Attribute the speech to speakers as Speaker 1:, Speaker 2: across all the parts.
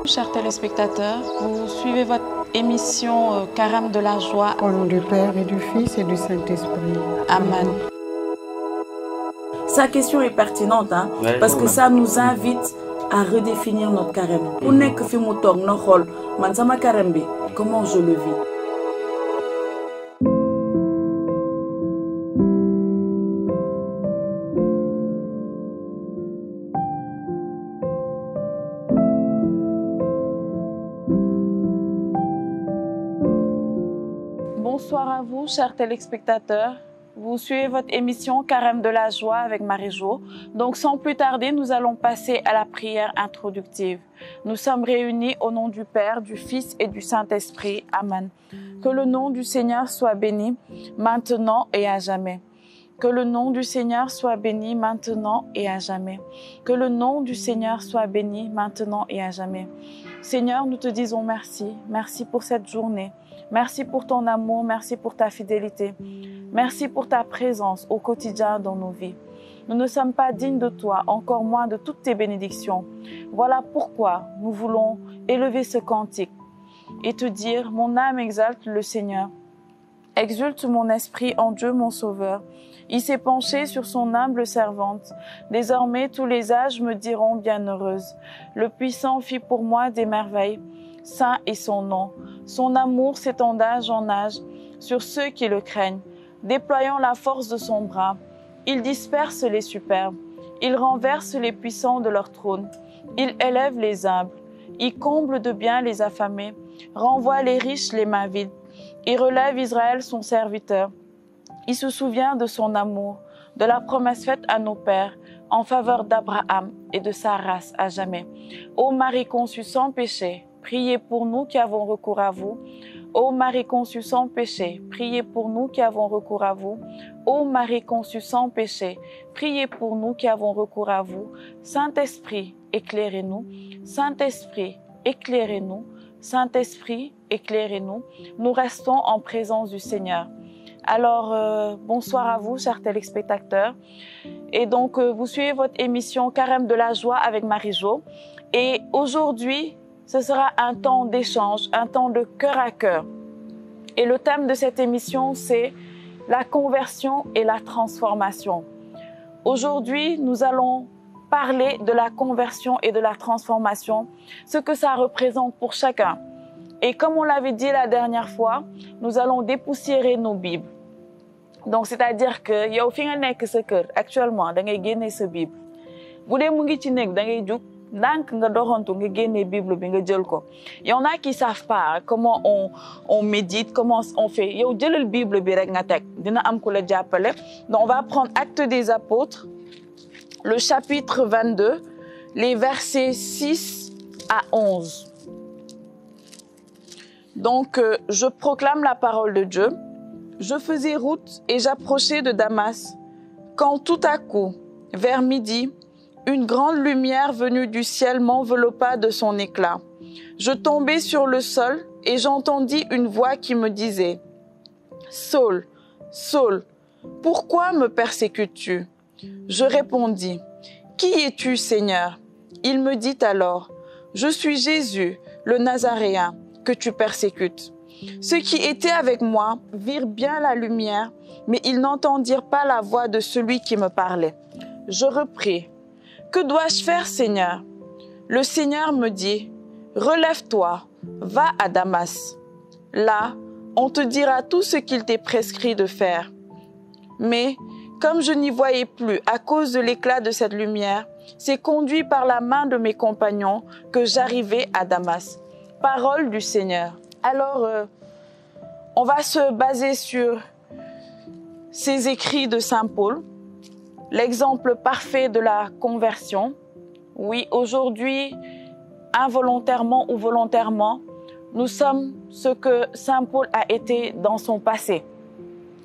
Speaker 1: Chers téléspectateurs, vous suivez votre émission Carême de la joie.
Speaker 2: Au nom du Père et du Fils et du Saint-Esprit.
Speaker 1: Amen.
Speaker 3: Sa question est pertinente, hein, parce que ça nous invite à redéfinir notre carême. Comment je le vis?
Speaker 1: Bonsoir à vous, chers téléspectateurs. Vous suivez votre émission Carême de la joie avec Marie-Jo. Donc, sans plus tarder, nous allons passer à la prière introductive. Nous sommes réunis au nom du Père, du Fils et du Saint-Esprit. Amen. Que le nom du Seigneur soit béni, maintenant et à jamais. Que le nom du Seigneur soit béni maintenant et à jamais. Que le nom du Seigneur soit béni maintenant et à jamais. Seigneur, nous te disons merci. Merci pour cette journée. Merci pour ton amour, merci pour ta fidélité. Merci pour ta présence au quotidien dans nos vies. Nous ne sommes pas dignes de toi, encore moins de toutes tes bénédictions. Voilà pourquoi nous voulons élever ce cantique et te dire, mon âme exalte le Seigneur. Exulte mon esprit en Dieu mon Sauveur. Il s'est penché sur son humble servante. Désormais tous les âges me diront bienheureuse. Le puissant fit pour moi des merveilles. Saint est son nom. Son amour s'étend d'âge en âge sur ceux qui le craignent. Déployant la force de son bras, il disperse les superbes. Il renverse les puissants de leur trône. Il élève les humbles. Il comble de bien les affamés. Renvoie les riches les mains vides. Il relève Israël son serviteur. Il se souvient de son amour, de la promesse faite à nos pères, en faveur d'Abraham et de sa race à jamais. Ô Marie conçue sans péché, priez pour nous qui avons recours à vous. Ô Marie conçue sans péché, priez pour nous qui avons recours à vous. Ô Marie conçue sans péché, priez pour nous qui avons recours à vous. Saint-Esprit, éclairez-nous. Saint-Esprit, éclairez-nous. Saint-Esprit, éclairez-nous. Nous restons en présence du Seigneur. Alors, bonsoir à vous, chers téléspectateurs. Et donc, vous suivez votre émission Carême de la joie avec Marie-Jo. Et aujourd'hui, ce sera un temps d'échange, un temps de cœur à cœur. Et le thème de cette émission, c'est la conversion et la transformation. Aujourd'hui, nous allons parler de la conversion et de la transformation, ce que ça représente pour chacun. Et comme on l'avait dit la dernière fois, nous allons dépoussiérer nos Bibles. Donc, c'est-à-dire que yow fi nga nek sa kër actuellement da ngay génné sa Bible. Bu dé mu ngi ci nek da ngay juk dank nga doxantu nga génné Bible bi nga jël ko. Il y en a qui savent pas comment on médite, comment on fait. Yow jëlal Bible bi rek nga tek dina am ku la jappalé. Donc, on va prendre Actes des Apôtres, le chapitre 22, les versets 6 à 11. Donc, je proclame la parole de Dieu. Je faisais route et j'approchais de Damas, quand tout à coup, vers midi, une grande lumière venue du ciel m'enveloppa de son éclat. Je tombai sur le sol et j'entendis une voix qui me disait « Saul, Saul, pourquoi me persécutes-tu » Je répondis « Qui es-tu, Seigneur » Il me dit alors « Je suis Jésus, le Nazaréen, que tu persécutes. » Ceux qui étaient avec moi virent bien la lumière, mais ils n'entendirent pas la voix de celui qui me parlait. Je repris. « Que dois-je faire, Seigneur » Le Seigneur me dit, « Relève-toi, va à Damas. Là, on te dira tout ce qu'il t'est prescrit de faire. » Mais, comme je n'y voyais plus à cause de l'éclat de cette lumière, c'est conduit par la main de mes compagnons que j'arrivai à Damas. Parole du Seigneur. Alors, on va se baser sur ces écrits de Saint Paul, l'exemple parfait de la conversion. Oui, aujourd'hui, involontairement ou volontairement, nous sommes ce que Saint Paul a été dans son passé.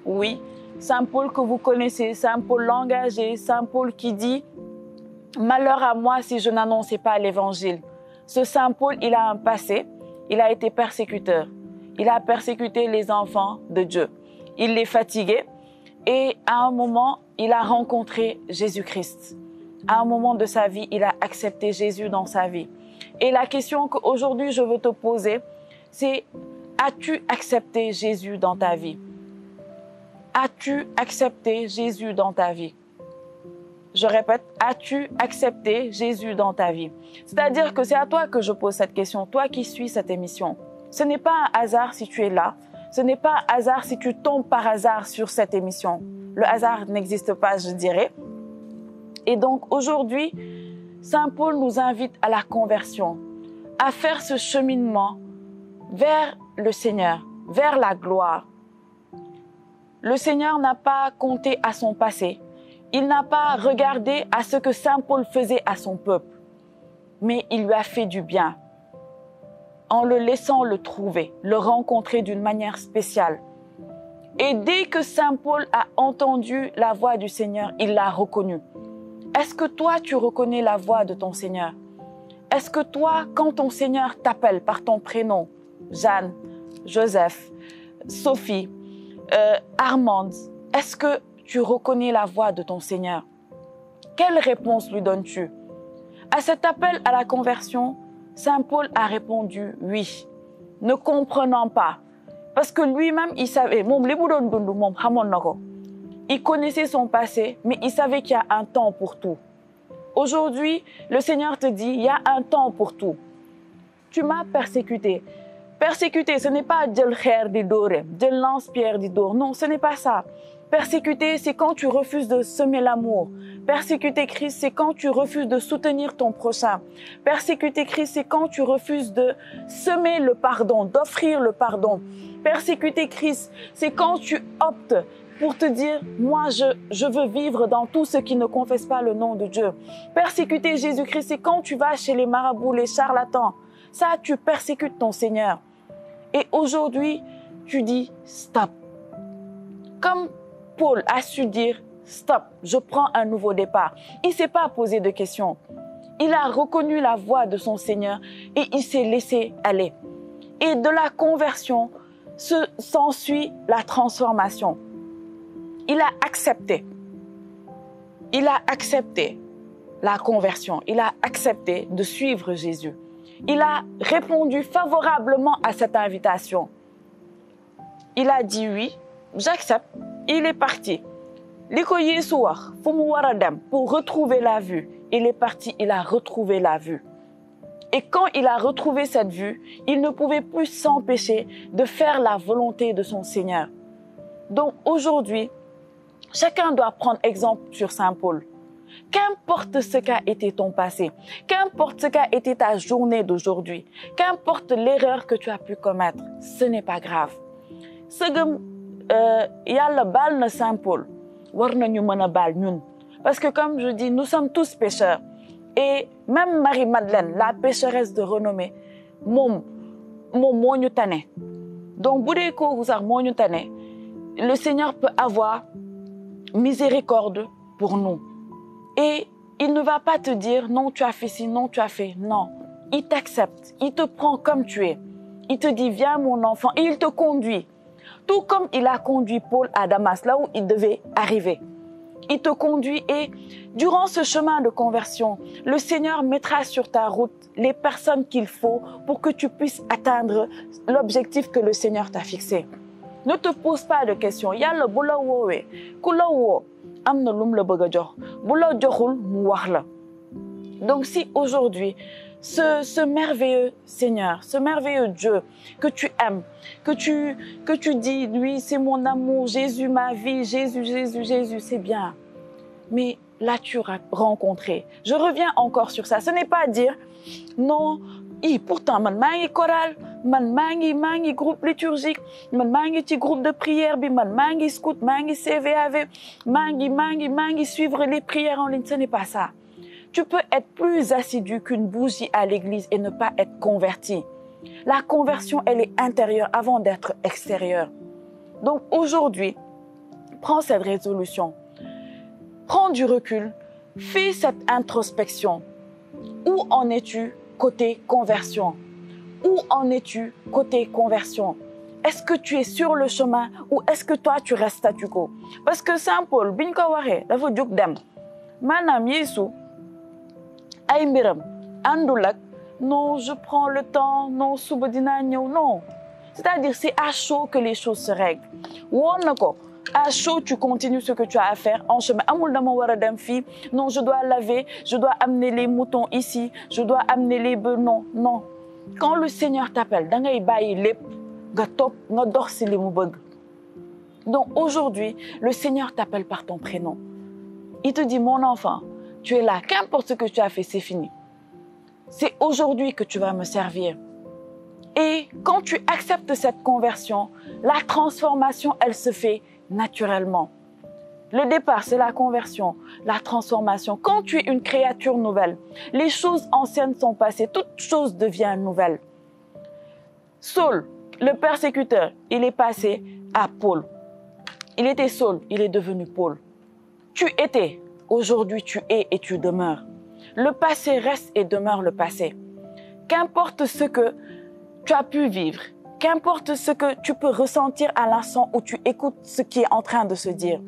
Speaker 1: Oui, Saint Paul que vous connaissez, Saint Paul l'engagé, Saint Paul qui dit « Malheur à moi si je n'annonçais pas l'évangile ». Ce Saint Paul, il a un passé. Il a été persécuteur. Il a persécuté les enfants de Dieu. Il les fatiguait et à un moment, il a rencontré Jésus-Christ. À un moment de sa vie, il a accepté Jésus dans sa vie. Et la question qu'aujourd'hui je veux te poser, c'est: as-tu accepté Jésus dans ta vie? As-tu accepté Jésus dans ta vie? Je répète, as-tu accepté Jésus dans ta vie? C'est-à-dire que c'est à toi que je pose cette question, toi qui suis cette émission. Ce n'est pas un hasard si tu es là. Ce n'est pas un hasard si tu tombes par hasard sur cette émission. Le hasard n'existe pas, je dirais. Et donc aujourd'hui, Saint Paul nous invite à la conversion, à faire ce cheminement vers le Seigneur, vers la gloire. Le Seigneur n'a pas compté à son passé. Il n'a pas regardé à ce que Saint Paul faisait à son peuple, mais il lui a fait du bien en le laissant le trouver, le rencontrer d'une manière spéciale. Et dès que Saint Paul a entendu la voix du Seigneur, il l'a reconnue. Est-ce que toi, tu reconnais la voix de ton Seigneur? Est-ce que toi, quand ton Seigneur t'appelle par ton prénom, Jeanne, Joseph, Sophie, Armande, est-ce que tu reconnais la voix de ton Seigneur? Quelle réponse lui donnes-tu? À cet appel à la conversion, Saint Paul a répondu oui, ne comprenant pas. Parce que lui-même, il savait, il connaissait son passé, mais il savait qu'il y a un temps pour tout. Aujourd'hui, le Seigneur te dit, il y a un temps pour tout. Tu m'as persécuté. Persécuter, ce n'est pas de lance-pierre di dor. Non, ce n'est pas ça. Persécuter, c'est quand tu refuses de semer l'amour. Persécuter Christ, c'est quand tu refuses de soutenir ton prochain. Persécuter Christ, c'est quand tu refuses de semer le pardon, d'offrir le pardon. Persécuter Christ, c'est quand tu optes pour te dire, moi, je veux vivre dans tout ce qui ne confesse pas le nom de Dieu. Persécuter Jésus-Christ, c'est quand tu vas chez les marabouts, les charlatans. Ça, tu persécutes ton Seigneur. Et aujourd'hui, tu dis stop. Comme Paul a su dire stop, je prends un nouveau départ. Il ne s'est pas posé de questions. Il a reconnu la voix de son Seigneur et il s'est laissé aller. Et de la conversion s'ensuit la transformation. Il a accepté. Il a accepté la conversion. Il a accepté de suivre Jésus. Il a répondu favorablement à cette invitation. Il a dit oui, j'accepte. Il est parti. Pour retrouver la vue. Il est parti, il a retrouvé la vue. Et quand il a retrouvé cette vue, il ne pouvait plus s'empêcher de faire la volonté de son Seigneur. Donc aujourd'hui, chacun doit prendre exemple sur Saint Paul. Qu'importe ce qu'a été ton passé, qu'importe ce qu'a été ta journée d'aujourd'hui, qu'importe l'erreur que tu as pu commettre, ce n'est pas grave. Yalla bal na Saint Paul, war nañu mëna bal ñun. Parce que comme je dis, nous sommes tous pécheurs. Et même Marie-Madeleine, la pécheresse de renommée, mom moo ñu tane. Donc bu dee kooku sax moo ñu tane, le Seigneur peut avoir miséricorde pour nous. Et il ne va pas te dire non, tu as fait ci, non, tu as fait. Non, il t'accepte, il te prend comme tu es. Il te dit viens mon enfant et il te conduit. Tout comme il a conduit Paul à Damas, là où il devait arriver. Il te conduit et durant ce chemin de conversion, le Seigneur mettra sur ta route les personnes qu'il faut pour que tu puisses atteindre l'objectif que le Seigneur t'a fixé. Ne te pose pas de questions. Yalla bu la woowee ku la woo am na lum la bëgg a jox bu la joxul mu wax la. Donc si aujourd'hui ce merveilleux Seigneur, ce merveilleux Dieu que tu aimes, que tu dis, lui, c'est mon amour, Jésus, ma vie, Jésus, c'est bien. Mais l'as-tu rencontré? Je reviens encore sur ça. Ce n'est pas dire, non, pourtant, man mangi choral, man mangi groupe liturgique, man mangi petit groupe de prière, man mangi scout, mangi CVAV, mangi suivre les prières en ligne. Ce n'est pas ça. Tu peux être plus assidu qu'une bougie à l'église et ne pas être converti. La conversion, elle est intérieure avant d'être extérieure. Donc aujourd'hui, prends cette résolution. Prends du recul. Fais cette introspection. Où en es-tu côté conversion? Où en es-tu côté conversion? Est-ce que tu es sur le chemin ou est-ce que toi, tu restes statu quo? Parce que Saint Paul, biñ ko waxee dafa jóg dem. Maanaam Yeesu ay mbiram àndul ak non, je prends le temps, non, non. C'est-à-dire, c'est à chaud que les choses se règlent. À chaud, tu continues ce que tu as à faire en chemin. Non, je dois laver, je dois amener les moutons ici, je dois amener les bœufs. Non, non. Quand le Seigneur t'appelle, donc aujourd'hui, le Seigneur t'appelle par ton prénom. Il te dit, mon enfant, tu es là, qu'importe ce que tu as fait, c'est fini. C'est aujourd'hui que tu vas me servir. Et quand tu acceptes cette conversion, la transformation, elle se fait naturellement. Le départ, c'est la conversion, la transformation. Quand tu es une créature nouvelle, les choses anciennes sont passées, toute chose devient nouvelle. Saul, le persécuteur, il est passé à Paul. Il était Saul, il est devenu Paul. Tu étais, aujourd'hui tu es et tu demeures. Le passé reste et demeure le passé. Qu'importe ce que tu as pu vivre, qu'importe ce que tu peux ressentir à l'instant où tu écoutes ce qui est en train de se dire,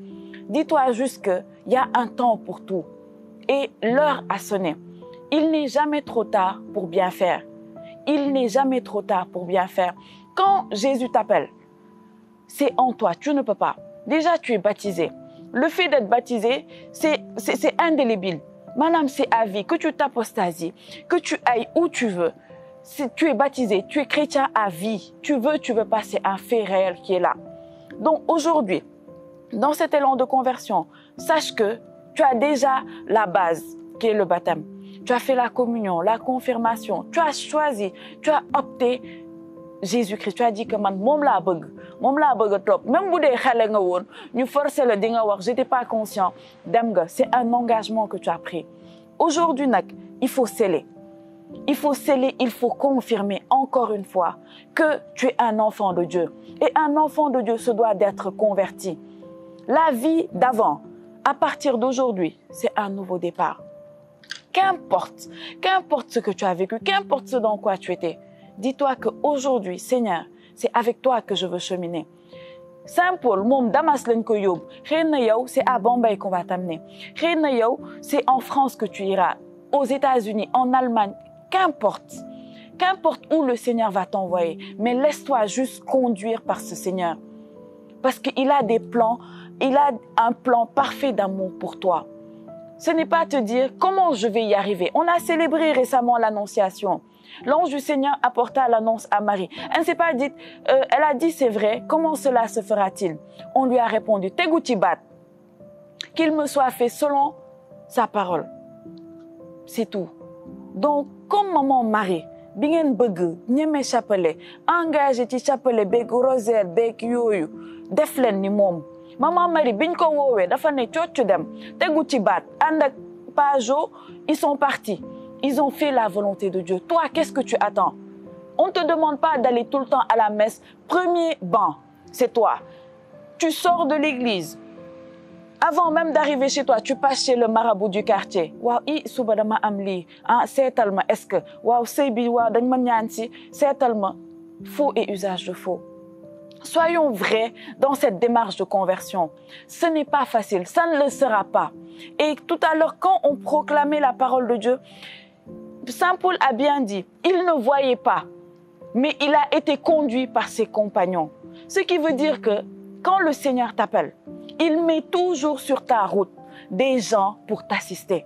Speaker 1: dis-toi juste qu'il y a un temps pour tout et l'heure a sonné. Il n'est jamais trop tard pour bien faire. Il n'est jamais trop tard pour bien faire. Quand Jésus t'appelle, c'est en toi, tu ne peux pas. Déjà, tu es baptisé. Le fait d'être baptisé, c'est indélébile. Madame, c'est à vie, que tu t'apostasies, que tu ailles où tu veux. Tu es baptisé, tu es chrétien à vie. Tu veux pas, c'est un fait réel qui est là. Donc aujourd'hui, dans cet élan de conversion, sache que tu as déjà la base qui est le baptême. Tu as fait la communion, la confirmation, tu as choisi, tu as opté Jésus-Christ. Tu as dit que man, mom la bëgg trop. Même si tu xalé nga won, ñu forcer le di nga wax, j'étais pas conscient. Dem nga, c'est un engagement que tu as pris. Aujourd'hui nak, il faut sceller. Il faut sceller, il faut confirmer encore une fois que tu es un enfant de Dieu. Et un enfant de Dieu se doit d'être converti. La vie d'avant, à partir d'aujourd'hui, c'est un nouveau départ. Qu'importe ce que tu as vécu, qu'importe ce dans quoi tu étais, dis-toi qu'aujourd'hui, Seigneur, c'est avec toi que je veux cheminer. Saint Paul, mom Damas len ko yob. C'est à Bombay qu'on va t'amener. C'est en France que tu iras, aux États-Unis, en Allemagne, qu'importe où le Seigneur va t'envoyer, mais laisse-toi juste conduire par ce Seigneur. Parce qu'il a des plans, il a un plan parfait d'amour pour toi. Ce n'est pas te dire comment je vais y arriver. On a célébré récemment l'Annonciation. L'ange du Seigneur apporta l'annonce à Marie. Elle ne s'est pas dit, elle a dit c'est vrai, comment cela se fera-t-il? On lui a répondu, Tegoutibat, qu'il me soit fait selon sa parole. C'est tout. Donc, comme maman Marie, bien bëgg ñëmé chapelet, engagé ci chapelet beeg rosaire beeg yooyu, def leen ni moom. Maman Marie biñ ko woowee dafa ne coccu dem, tegu ci baat, ànd ak Pajo, ils sont partis. Ils ont fait la volonté de Dieu. Toi, qu'est-ce que tu attends? On ne te demande pas d'aller tout le temps à la messe. Premier banc, c'est toi. Tu sors de l'église. Avant même d'arriver chez toi, tu passes chez le marabout du quartier. Waaw i suba dama am lii ah seetal ma est-ce que waaw sëy bi waaw dañ ma ñaan si seetal ma. Faux et usage de faux. Soyons vrais dans cette démarche de conversion. Ce n'est pas facile, ça ne le sera pas. Et tout à l'heure, quand on proclamait la parole de Dieu, Saint Paul a bien dit, il ne voyait pas, mais il a été conduit par ses compagnons. Ce qui veut dire que quand le Seigneur t'appelle, il met toujours sur ta route des gens pour t'assister.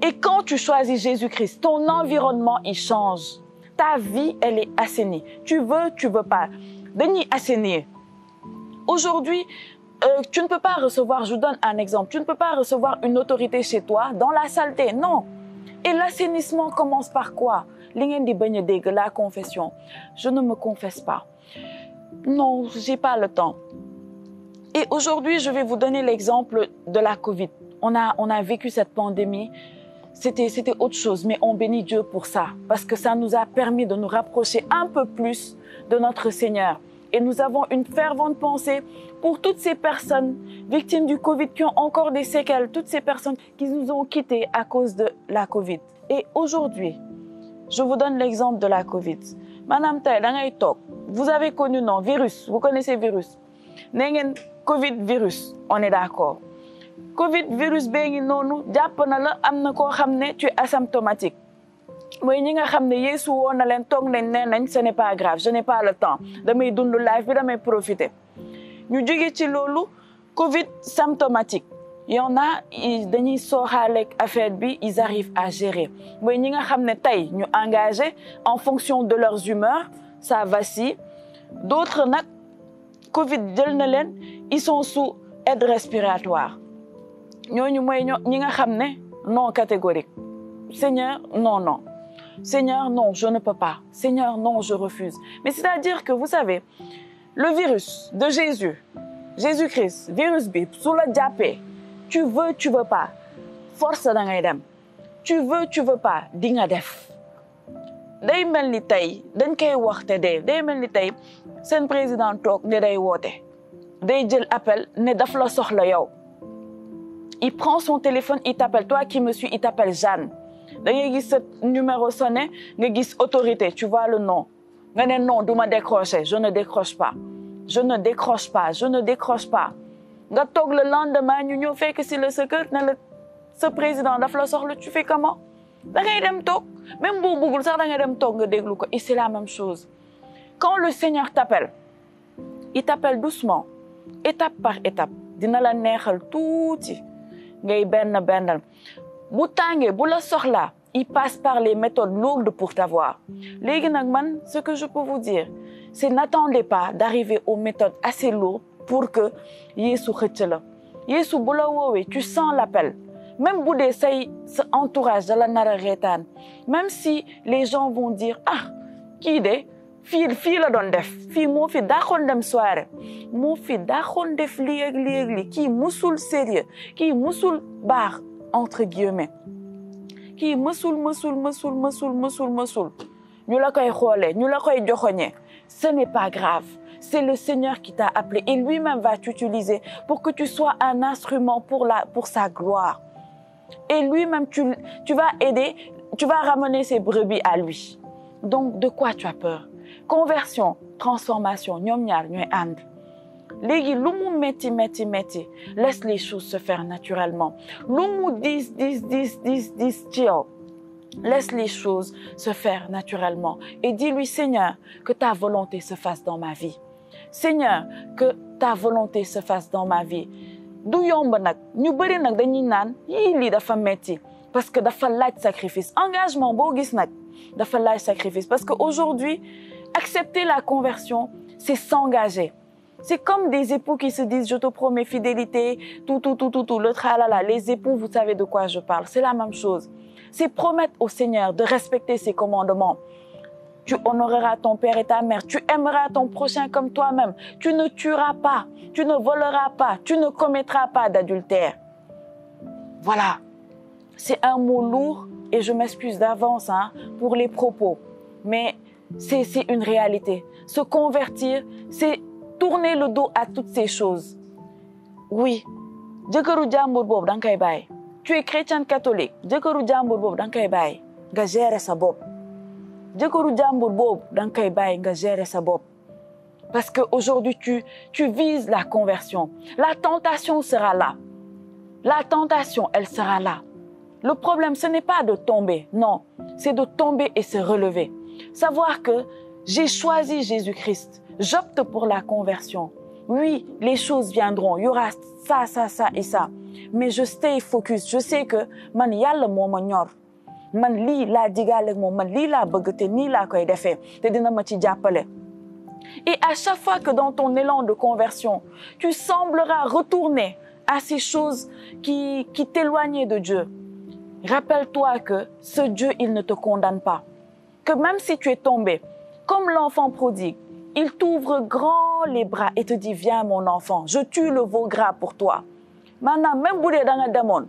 Speaker 1: Et quand tu choisis Jésus-Christ, ton environnement, il change. Ta vie, elle est assainie. Tu veux pas. Denis assainir. Aujourd'hui, tu ne peux pas recevoir, je vous donne un exemple, tu ne peux pas recevoir une autorité chez toi dans la saleté, non. Et l'assainissement commence par quoi? La confession. Je ne me confesse pas. Non, j'ai pas le temps. Et aujourd'hui, je vais vous donner l'exemple de la Covid. On a vécu cette pandémie. C'était autre chose, mais on bénit Dieu pour ça, parce que ça nous a permis de nous rapprocher un peu plus de notre Seigneur. Et nous avons une fervente pensée pour toutes ces personnes victimes du Covid qui ont encore des séquelles, toutes ces personnes qui nous ont quittés à cause de la Covid. Et aujourd'hui, je vous donne l'exemple de la Covid. Madame Tay, vous avez connu non virus, vous connaissez virus. Covid virus, on est d'accord. Covid virus bee ngi noonu jàpp na la am na koo xam ne tu es asymptomatique mooy ñi nga xam ne Yeesu woon na leen toog nañ nee nañ ce n'est pas grave je n'ai pas le temps damay dund life bi damay profiter ñu jóge ci loolu Covid symptomatique y en a dañuy sooxaale affaire bi ils arrivent à gérer mooy ñi nga xam ne tey ñu engagé en fonction de leurs humeurs ça vacille d'autres nag Covid jël na leen ils sont sous aide respiratoire ñooñu mooy ñi nga xam ne non catégorique Seigneur non Seigneur non je ne peux pas Seigneur non je refuse mais c'est-à-dire que vous savez le virus de Jésus-Christ virus bi su la jàppee tu veux pas force da ngay dem tu veux pas di nga def day mel ni tey dañ koy wax te day mel ni tey seen président toog ne day woote day jël appel ne daf la soxla yow il prend son téléphone il t'appelle toi qui me suis il t'appelle Jeanne da ngay gis sa numéro sonné nga gis autorité tu vois le nom nga ne non du ma décrocher je ne décroche pas nga toog le lendemain ñu ñëw fekk si le sa kër ne la sa président daf la soxla tu fais comment da ngay dem toog même boo bëggul sax da ngay dem toog nga déglu ko et c'est la même chose quand le Seigneur t'appelle il t'appelle doucement étape par étape dina la neexal tuuti ngay bennal bu tàngee bu la soxlaa il passe par les méthodes lourdes pour t'avoir léegi nag man ce que je peux vous dire c'est n'attendez pas d'arriver aux méthodes assez lourdes pour que Yeesu xëcc la Yeesu bu la woowee tu sens l'appel même bu dee sa entourage da la nar a reetaan même si les gens vont dire ah kii de fii la doon def fii moo fi daaxoon dem soirée moo fi daaxoon def lii ak lii kii musul sérieux kii musul baax entre guillemets kii musul ñu la koy xoolee ñu la koy joxoñee ce n'est pas grave c'est le Seigneur qui t'a appelé et lui-même va t'utiliser pour que tu sois un instrument pour sa gloire et lui-même tu vas aider tu vas ramener ses brebis à lui donc de quoi tu as peur conversion transformation ñoom ñaar ñooy ànd léegi lu mu metti laisse les choses se faire naturellement lu mu dis ci yow laisse les choses se faire naturellement et dis-lui Seigneur que ta volonté se fasse dans ma vie Seigneur que ta volonté se fasse dans ma vie du yomb nag ñu bëri nag dañuy naan lii dafa metti parce que dafa laaj sacrifice engagement boo gis nag dafa laaj sacrifice parce que aujourd'hui accepter la conversion c'est s'engager c'est comme des époux qui se disent je te promets fidélité tout le tralala les époux vous savez de quoi je parle c'est la même chose c'est promettre au Seigneur de respecter ses commandements tu honoreras ton père et ta mère tu aimeras ton prochain comme toi-même tu ne tueras pas tu ne voleras pas tu ne commettras pas d'adultère voilà c'est un mot lourd et je m'excuse d'avance pour les propos mais c'est une réalité se convertir c'est tourner le dos à toutes ces choses oui jëkkëru jàmbur boobu da nga koy bàyyi tu es chrétienne catholique jëkkëru jàmbur boobu da nga koy bàyyi nga gérer sa bopp jëkkëru jàmbur boobu da nga koy bàyyi nga gérer sa bopp parce que aujourd'hui tu vises la conversion la tentation sera là la tentation elle sera là le problème ce n'est pas de tomber non c'est de tomber et se relever savoir que j'ai choisi Jésus-Christ j'opte pour la conversion oui les choses viendront il y aura ça et ça mais je stay focus je sais que man Yàlla moo ma ñor man lii laa digaale moom man lii laa bëgg te nii laa koy defee te dina ma ci jàppale et à chaque fois que dans ton élan de conversion tu sembleras retourner à ces choses qui t'éloignaient de Dieu rappelle-toi que ce Dieu il ne te condamne pas que même si tu es tombé comme l'enfant prodigue il t'ouvre grand les bras et te dit viens mon enfant je tue le veau gras pour toi maanaam même bu dee da nga demoon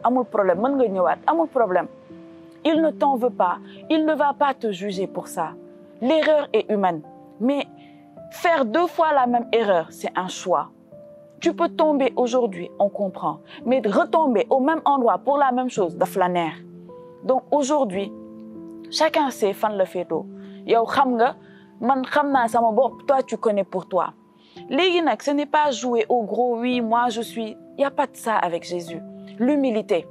Speaker 1: amul problème mën nga ñëwaat amul problème il ne t'en veut pas il ne va pas te juger pour ça l'erreur est humaine mais faire 2 fois la même erreur c'est un choix tu peux tomber aujourd'hui on comprend mais retomber au même endroit pour la même chose daf la neex donc aujourd'hui chacun sait fan la féetoo yow xam nga man xam naa sama bopp toi tu connais pour toi léegi nag ce n'est pas jouer au gros oui moi je suis Il n'y a pas de ça avec Jésus. L'humilité.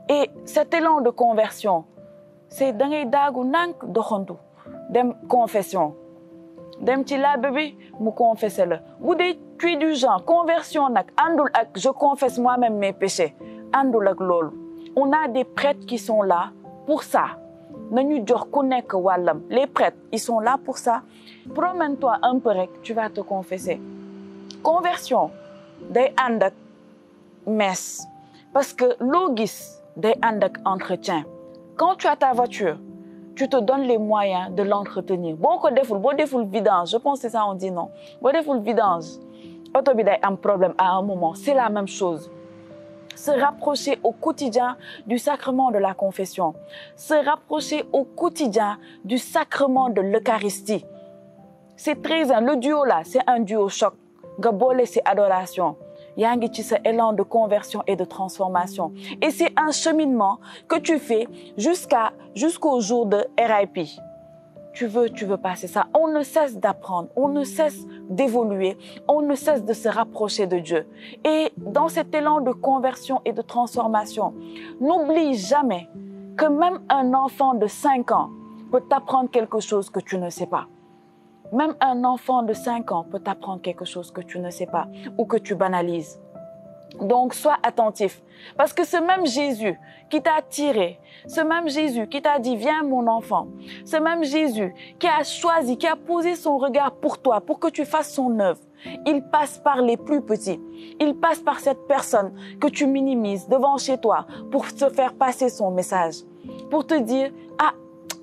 Speaker 1: Et cet élan de conversion, c'est dangay dagu nank doxantu dem confession. Dem ci labbe bi mu confesser la. Bu dee tu es du genre conversion nak andul ak je confesse moi-même mes péchés. Andul ak loolu. On a des prêtres qui sont là pour ça. Nañu jox ku nek walam. Les prêtres, ils sont là pour ça. Promène-toi un peu rek, tu vas te confesser. Conversion day ànd ak messe. Parce que loo gis day ànd ak entretien. Quand tu as ta voiture, tu te donnes les moyens de l'entretenir. Boo deful vidange, je pense que c'est ça on dit non. Boo deful vidange, auto bi day am problème à un moment. C'est la même chose. Se rapprocher au quotidien du sacrement de la confession. Se rapprocher au quotidien du sacrement de l'Eucharistie. C'est très... Le duo là, c'est un duo choc. Nga boole c'est adoration. Yaa ngi ci sa élan de conversion et de transformation. Et c'est un cheminement que tu fais jusqu'au jour de RIP. Tu veux passer ça. On ne cesse d'apprendre, on ne cesse d'évoluer, on ne cesse de se rapprocher de Dieu. Et dans cet élan de conversion et de transformation, n'oublie jamais que même un enfant de 5 ans peut t'apprendre quelque chose que tu ne sais pas. Même un enfant de 5 ans peut t'apprendre quelque chose que tu ne sais pas ou que tu banalises. Donc, sois attentif. Parce que ce même Jésus qui t'a attiré, ce même Jésus qui t'a dit « Viens mon enfant », ce même Jésus qui a choisi, qui a posé son regard pour toi, pour que tu fasses son œuvre, il passe par les plus petits. Il passe par cette personne que tu minimises devant chez toi pour te faire passer son message. Pour te dire « Ah,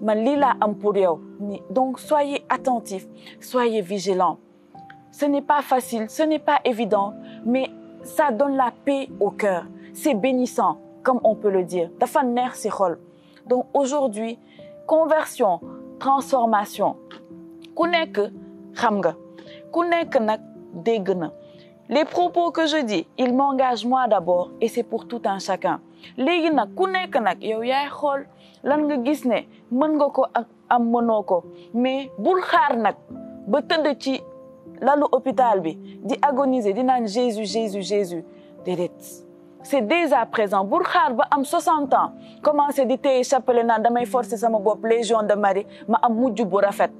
Speaker 1: man lila am pour yow ». Donc, soyez attentifs, soyez vigilants. Ce n'est pas facile, ce n'est pas évident, mais ça donne la paix au cœur. C'est bénissant, comme on peut le dire. Dafa neex ci xol. Donc aujourd'hui, conversion, transformation. Ku nekk xam nga. Ku nekk nak dégg na. Les propos que je dis, ils m'engagent moi d'abord et c'est pour tout un chacun. Léegi nag ku nekk nag yow yaay xool lan nga gis ne mën nga ko ak am mënoo ko. Mais bul xaar nag ba tëdd ci lalu hôpital bi di agoniser di naan Jésus Jésus Jésus déedéet. C'est dès à présent bul xaar ba am 60 ans commencer di téye chapelet naan damay forcer sama bopp Légion de Marie ma am mujj bu rafet.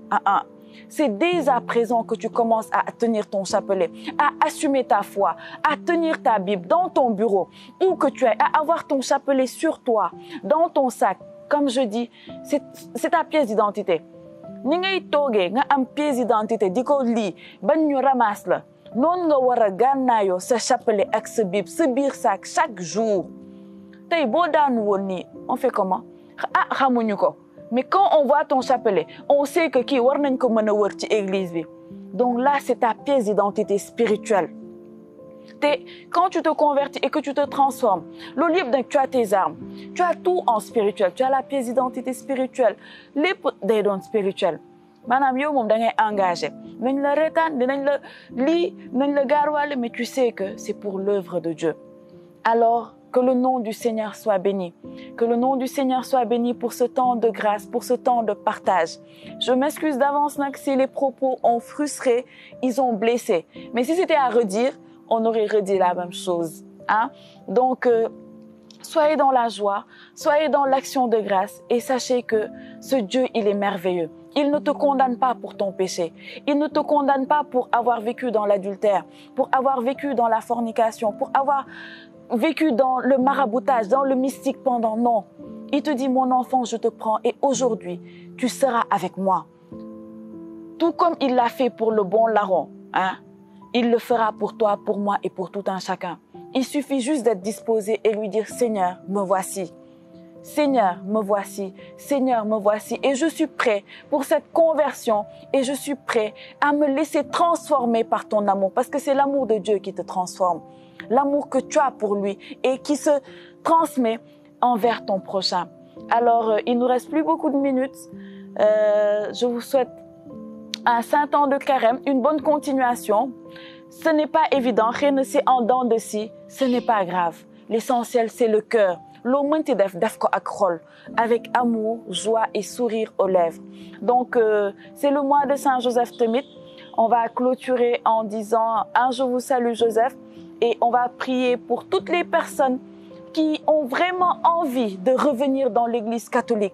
Speaker 1: C'est dès à présent que tu commences à tenir ton chapelet, à assumer ta foi, à tenir ta Bible dans ton bureau, où que tu es, à avoir ton chapelet sur toi, dans ton sac. Comme je dis, c'est ta pièce d'identité. Ni ngay toogee nga am pièce d'identité di ko lii bañ ñu ramasse la noonu nga war a gànnaayoo sa chapelet ak sa Bible sa biir sac chaque jour. Tey boo daanu woon nii on fait comment? Xamuñu ko. Mais quand on voit ton chapelet, on sait que kii war nañ ko mën a wër ci église bi. Donc là, c'est ta pièce d'identité spirituelle. Quand tu te convertis et que tu te transformes, loolu yëpp nag tu as tes armes. Tu as tout en spirituel. Tu as la pièce d'identité spirituelle. Lépp day doon spirituel. Maanaam yow moom da ngay engagé. Nañ la reetaan, dinañ la lii, nañ la gaarwaale, mais tu sais que c'est pour l'œuvre de Dieu. Alors, que le nom du Seigneur soit béni. Que le nom du Seigneur soit béni pour ce temps de grâce, pour ce temps de partage. Je m'excuse d'avance si les propos ont frustré, ils ont blessé. Mais si c'était à redire, on aurait redit la même chose. Hein? Donc, soyez dans la joie, soyez dans l'action de grâce et sachez que ce Dieu, il est merveilleux. Il ne te condamne pas pour ton péché. Il ne te condamne pas pour avoir vécu dans l'adultère, pour avoir vécu dans la fornication, pour avoir vécu dans le maraboutage, dans le mystique pendant. Non. Il te dit, mon enfant, je te prends et aujourd'hui, tu seras avec moi. Tout comme il l'a fait pour le bon larron, hein? Il le fera pour toi, pour moi et pour tout un chacun. Il suffit juste d'être disposé et lui dire, Seigneur, me voici. Seigneur, me voici. Seigneur, me voici. Et je suis prêt pour cette conversion et je suis prêt à me laisser transformer par ton amour parce que c'est l'amour de Dieu qui te transforme. L'amour que tu as pour lui et qui se transmet envers ton prochain. Alors, il nous reste plus beaucoup de minutes. Je vous souhaite un saint temps de carême, une bonne continuation. Ce n'est pas évident, rien ne c'est en dents de scie, ce n'est pas grave. L'essentiel, c'est le cœur. Loo mënti def ko ak xol, avec amour, joie et sourire aux lèvres. Donc, c'est le mois de Saint Joseph tamit. On va clôturer en disant « Un je vous salue Joseph ». Et on va prier pour toutes les personnes qui ont vraiment envie de revenir dans l'Église catholique.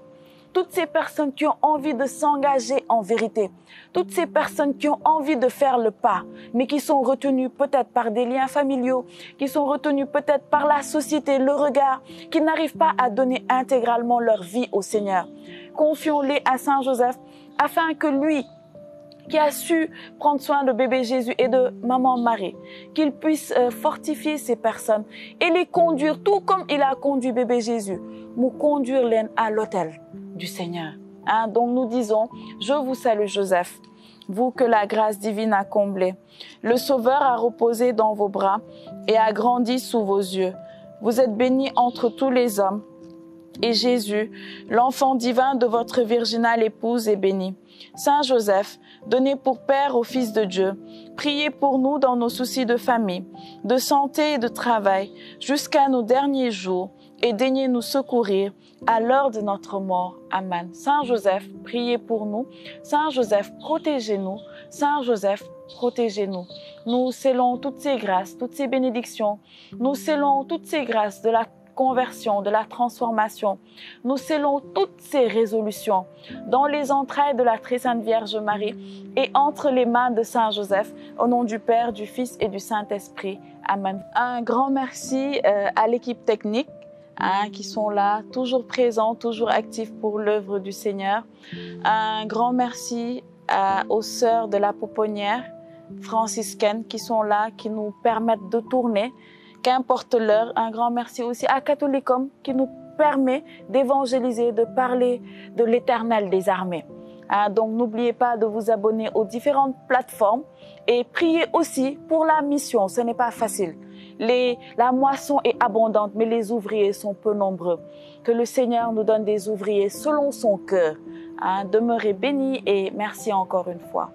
Speaker 1: Toutes ces personnes qui ont envie de s'engager en vérité. Toutes ces personnes qui ont envie de faire le pas, mais qui sont retenues peut-être par des liens familiaux, qui sont retenues peut-être par la société, le regard, qui n'arrivent pas à donner intégralement leur vie au Seigneur. Confions-les à Saint Joseph afin que lui, qui a su prendre soin de bébé Jésus et de maman Marie, qu'il puisse fortifier ces personnes et les conduire, tout comme il a conduit bébé Jésus, nous conduire à l'autel du Seigneur. Donc nous disons, je vous salue Joseph, vous que la grâce divine a comblé. Le Sauveur a reposé dans vos bras et a grandi sous vos yeux. Vous êtes béni entre tous les hommes. Et Jésus, l'enfant divin de votre virginale épouse, est béni. Saint Joseph, donnez pour Père au Fils de Dieu, priez pour nous dans nos soucis de famille, de santé et de travail, jusqu'à nos derniers jours, et daignez nous secourir à l'heure de notre mort. Amen. Saint Joseph, priez pour nous. Saint Joseph, protégez-nous. Saint Joseph, protégez-nous. Nous scellons toutes ces grâces, toutes ces bénédictions. Nous scellons toutes ces grâces de la conversion, de la transformation. Nous scellons toutes ces résolutions dans les entrailles de la très sainte Vierge Marie et entre les mains de Saint Joseph, au nom du Père, du Fils et du Saint-Esprit. Amen. Un grand merci à l'équipe technique qui sont là, toujours présents, toujours actifs pour l'œuvre du Seigneur. Un grand merci aux sœurs de la pouponnière franciscaine qui sont là, qui nous permettent de tourner, qu'importe l'heure. Un grand merci aussi à Catholicom qui nous permet d'évangéliser, de parler de l'Éternel des armées. Donc n'oubliez pas de vous abonner aux différentes plateformes et priez aussi pour la mission. Ce n'est pas facile. La moisson est abondante, mais les ouvriers sont peu nombreux. Que le Seigneur nous donne des ouvriers selon son cœur. Demeurez bénis et merci encore une fois.